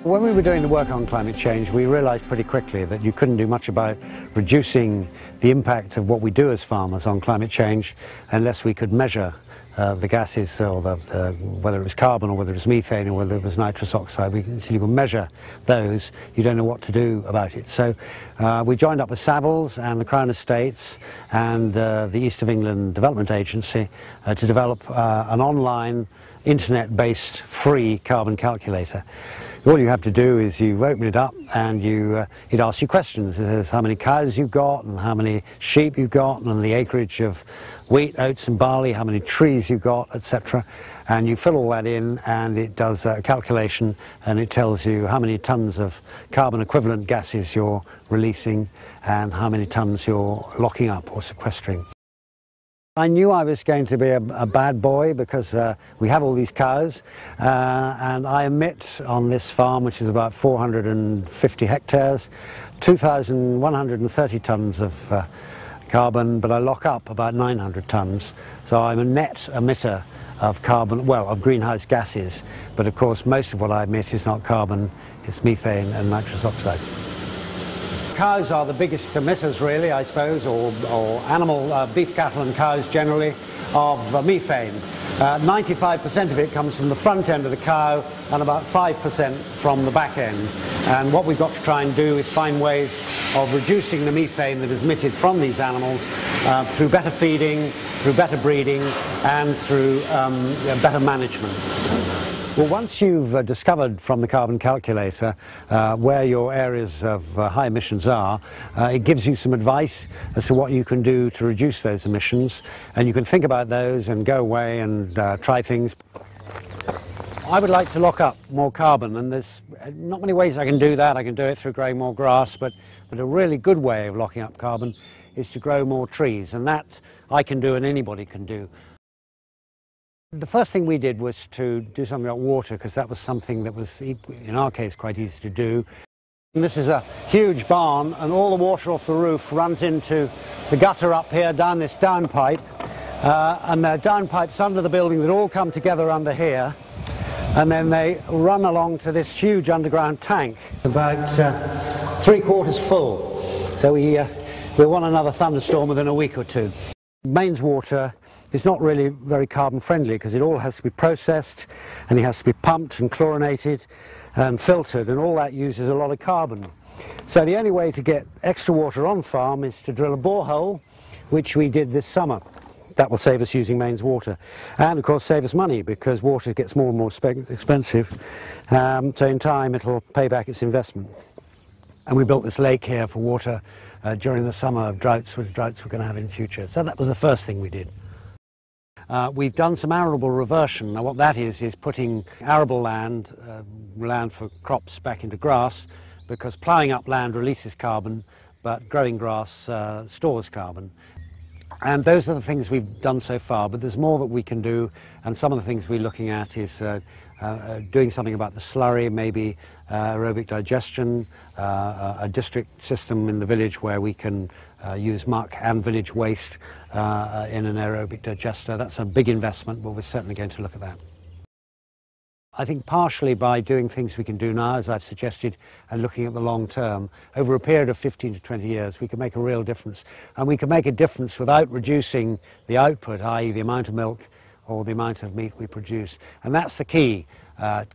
When we were doing the work on climate change, we realised pretty quickly that you couldn't do much about reducing the impact of what we do as farmers on climate change unless we could measure the gases, or whether it was carbon or whether it was methane or whether it was nitrous oxide. Until you can measure those, you don't know what to do about it. So we joined up with Savills and the Crown Estates and the East of England Development Agency to develop an online internet-based free carbon calculator. All you have to do is you open it up and it asks you questions. It says how many cows you've got and how many sheep you've got and the acreage of wheat, oats and barley, how many trees you've got, etc. And you fill all that in and it does a calculation and it tells you how many tons of carbon equivalent gases you're releasing and how many tons you're locking up or sequestering. I knew I was going to be a bad boy because we have all these cows and I emit on this farm, which is about 450 hectares, 2,130 tonnes of carbon, but I lock up about 900 tonnes. So I'm a net emitter of carbon, well, of greenhouse gases, but of course most of what I emit is not carbon, it's methane and nitrous oxide. Cows are the biggest emitters, really, I suppose, or animal, beef cattle and cows generally, of methane. 95% of it comes from the front end of the cow and about 5% from the back end. And what we've got to try and do is find ways of reducing the methane that is emitted from these animals through better feeding, through better breeding and through better management. Well, once you've discovered from the carbon calculator where your areas of high emissions are, it gives you some advice as to what you can do to reduce those emissions, and you can think about those and go away and try things. I would like to lock up more carbon, and there's not many ways I can do that. I can do it through growing more grass, but a really good way of locking up carbon is to grow more trees, and that I can do and anybody can do. The first thing we did was to do something about water, because that was something that was, in our case, quite easy to do. And this is a huge barn, and all the water off the roof runs into the gutter up here, down this downpipe. And there are downpipes under the building that all come together under here. And then they run along to this huge underground tank, about 3/4 full. So we want another thunderstorm within a week or two. Mains water is not really very carbon friendly because it all has to be processed and it has to be pumped and chlorinated and filtered, and all that uses a lot of carbon. So the only way to get extra water on farm is to drill a borehole, which we did this summer. That will save us using mains water and of course save us money because water gets more and more expensive, so in time it'll pay back its investment. And we built this lake here for water during the summer of droughts, which droughts we're going to have in future. So that was the first thing we did. We've done some arable reversion. Now what that is putting arable land, land for crops, back into grass, because ploughing up land releases carbon, but growing grass stores carbon. And those are the things we've done so far, but there's more that we can do, and some of the things we're looking at is doing something about the slurry, maybe aerobic digestion, a district system in the village where we can use muck and village waste in an aerobic digester. That's a big investment, but we're certainly going to look at that. I think partially by doing things we can do now, as I've suggested, and looking at the long term, over a period of 15 to 20 years, we can make a real difference. And we can make a difference without reducing the output, i.e. the amount of milk or the amount of meat we produce. And that's the key,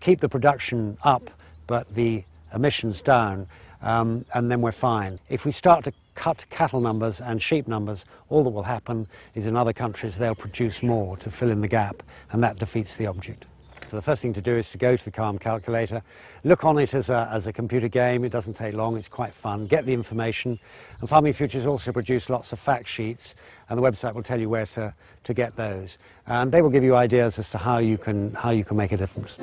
keep the production up, but the emissions down, and then we're fine. If we start to cut cattle numbers and sheep numbers, all that will happen is in other countries they'll produce more to fill in the gap, and that defeats the object. So the first thing to do is to go to the carbon calculator, look on it as a computer game. It doesn't take long, it's quite fun. Get the information. And Farming Futures also produce lots of fact sheets, and the website will tell you where to get those. And they will give you ideas as to how you can make a difference.